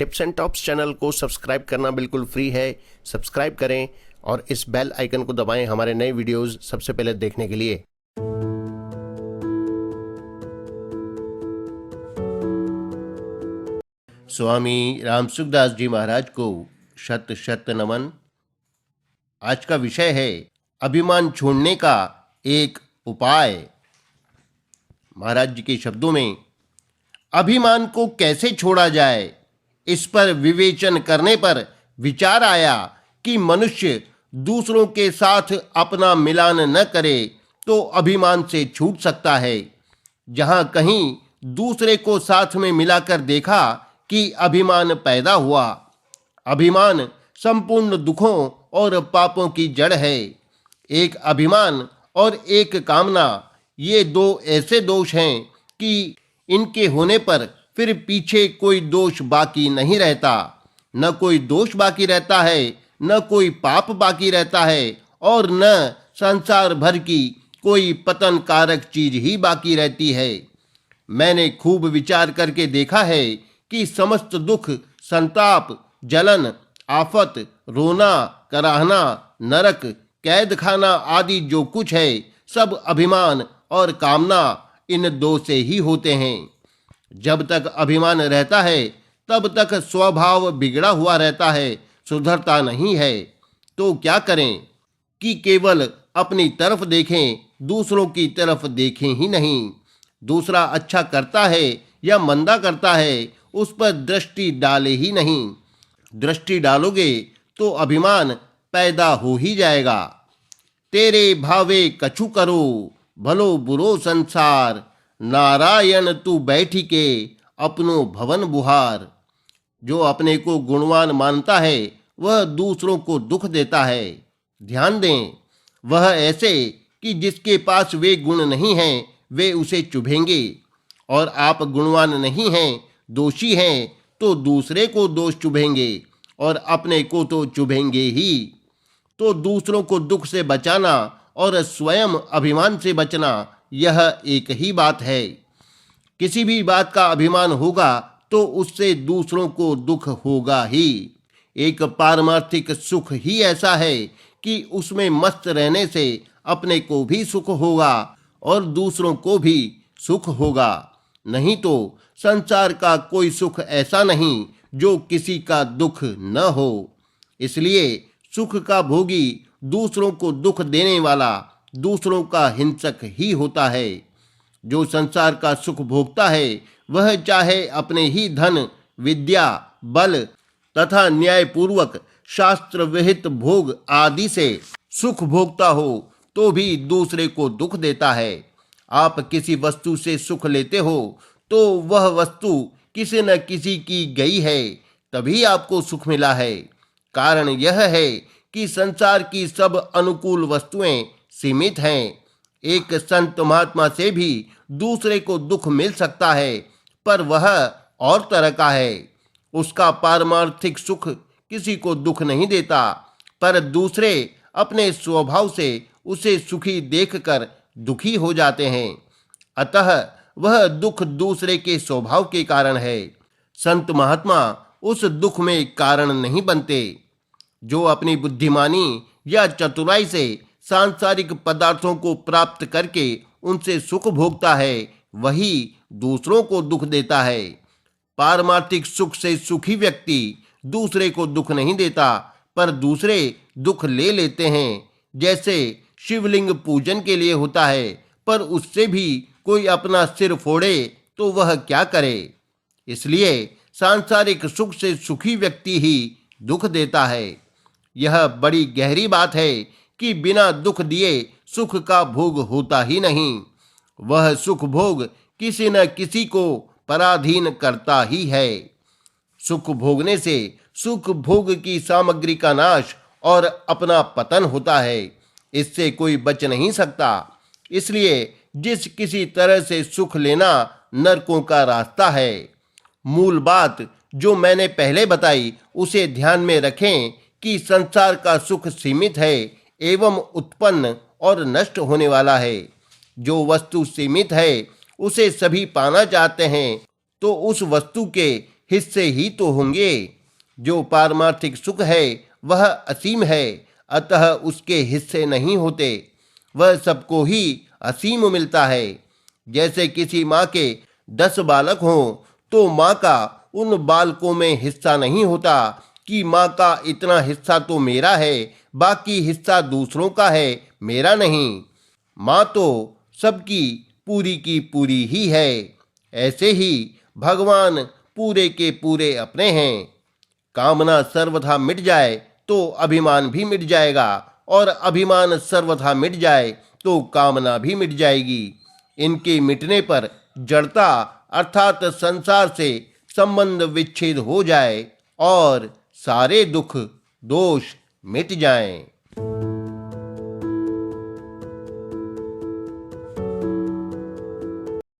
Tips and tops channel को subscribe करना बिल्कुल फ्री है। सब्सक्राइब करें और इस बेल आइकन को दबाएं हमारे नए वीडियोस सबसे पहले देखने के लिए। स्वामी राम सुखदास जी महाराज को शत शत नमन। आज का विषय है अभिमान छोड़ने का एक उपाय। महाराज जी के शब्दों में, अभिमान को कैसे छोड़ा जाए, इस पर विवेचन करने पर विचार आया कि मनुष्य दूसरों के साथ अपना मिलान न करे तो अभिमान से छूट सकता है। जहां कहीं दूसरे को साथ में मिलाकर देखा कि अभिमान पैदा हुआ। अभिमान संपूर्ण दुखों और पापों की जड़ है। एक अभिमान और एक कामना, ये दो ऐसे दोष हैं कि इनके होने पर फिर पीछे कोई दोष बाकी नहीं रहता। न कोई दोष बाकी रहता है, न कोई पाप बाकी रहता है, और न संसार भर की कोई पतन कारक चीज ही बाकी रहती है। मैंने खूब विचार करके देखा है कि समस्त दुख, संताप, जलन, आफत, रोना, कराहना, नरक, कैद खाना आदि जो कुछ है, सब अभिमान और कामना इन दो से ही होते हैं। जब तक अभिमान रहता है तब तक स्वभाव बिगड़ा हुआ रहता है, सुधरता नहीं है। तो क्या करें कि केवल अपनी तरफ देखें, दूसरों की तरफ देखें ही नहीं। दूसरा अच्छा करता है या मंदा करता है, उस पर दृष्टि डाले ही नहीं। दृष्टि डालोगे तो अभिमान पैदा हो ही जाएगा। तेरे भावे कछु करो, भलो बुरो संसार, नारायण तू बैठी के अपनो भवन बुहार। जो अपने को गुणवान मानता है वह दूसरों को दुख देता है। ध्यान दें, वह ऐसे कि जिसके पास वे गुण नहीं हैं वे उसे चुभेंगे, और आप गुणवान नहीं हैं, दोषी हैं, तो दूसरे को दोष चुभेंगे और अपने को तो चुभेंगे ही। तो दूसरों को दुख से बचाना और स्वयं अभिमान से बचना, यह एक ही बात है। किसी भी बात का अभिमान होगा तो उससे दूसरों को दुख होगा ही। एक पारमार्थिक सुख ही ऐसा है कि उसमें मस्त रहने से अपने को भी सुख होगा और दूसरों को भी सुख होगा। नहीं तो संसार का कोई सुख ऐसा नहीं जो किसी का दुख न हो। इसलिए सुख का भोगी दूसरों को दुख देने वाला दूसरों का हिंसक ही होता है। जो संसार का सुख भोगता है वह चाहे अपने ही धन, विद्या, बल तथा न्यायपूर्वक शास्त्र विहित भोग आदि से सुख भोगता हो तो भी दूसरे को दुख देता है। आप किसी वस्तु से सुख लेते हो तो वह वस्तु किसी न किसी की गई है, तभी आपको सुख मिला है। कारण यह है कि संसार की सब अनुकूल वस्तुएं सीमित हैं। एक संत महात्मा से भी दूसरे को दुख मिल सकता है, पर वह और तरह का है। उसका पारमार्थिक सुख किसी को दुख नहीं देता, पर दूसरे अपने स्वभाव से उसे सुखी देखकर दुखी हो जाते हैं। अतः वह दुख दूसरे के स्वभाव के कारण है। संत महात्मा उस दुख में कारण नहीं बनते। जो अपनी बुद्धिमानी या चतुराई से सांसारिक पदार्थों को प्राप्त करके उनसे सुख भोगता है, वही दूसरों को दुख देता है। पारमार्थिक सुख से सुखी व्यक्ति दूसरे को दुख नहीं देता, पर दूसरे दुख ले लेते हैं। जैसे शिवलिंग पूजन के लिए होता है, पर उससे भी कोई अपना सिर फोड़े तो वह क्या करे। इसलिए सांसारिक सुख से सुखी व्यक्ति ही दुख देता है। यह बड़ी गहरी बात है कि बिना दुख दिए सुख का भोग होता ही नहीं। वह सुख भोग किसी न किसी को पराधीन करता ही है। सुख भोगने से सुख भोग की सामग्री का नाश और अपना पतन होता है। इससे कोई बच नहीं सकता। इसलिए जिस किसी तरह से सुख लेना नरकों का रास्ता है। मूल बात जो मैंने पहले बताई उसे ध्यान में रखें कि संसार का सुख सीमित है एवं उत्पन्न और नष्ट होने वाला है। जो वस्तु सीमित है उसे सभी पाना चाहते हैं, तो उस वस्तु के हिस्से ही तो होंगे। जो पारमार्थिक सुख है वह असीम है, अतः उसके हिस्से नहीं होते। वह सबको ही असीम मिलता है। जैसे किसी माँ के 10 बालक हों तो माँ का उन बालकों में हिस्सा नहीं होता कि माँ का इतना हिस्सा तो मेरा है, बाकी हिस्सा दूसरों का है, मेरा नहीं। माँ तो सबकी पूरी की पूरी ही है। ऐसे ही भगवान पूरे के पूरे अपने हैं। कामना सर्वथा मिट जाए तो अभिमान भी मिट जाएगा, और अभिमान सर्वथा मिट जाए तो कामना भी मिट जाएगी। इनके मिटने पर जड़ता अर्थात संसार से संबंध विच्छेद हो जाए और सारे दुख दोष मिट जाएं।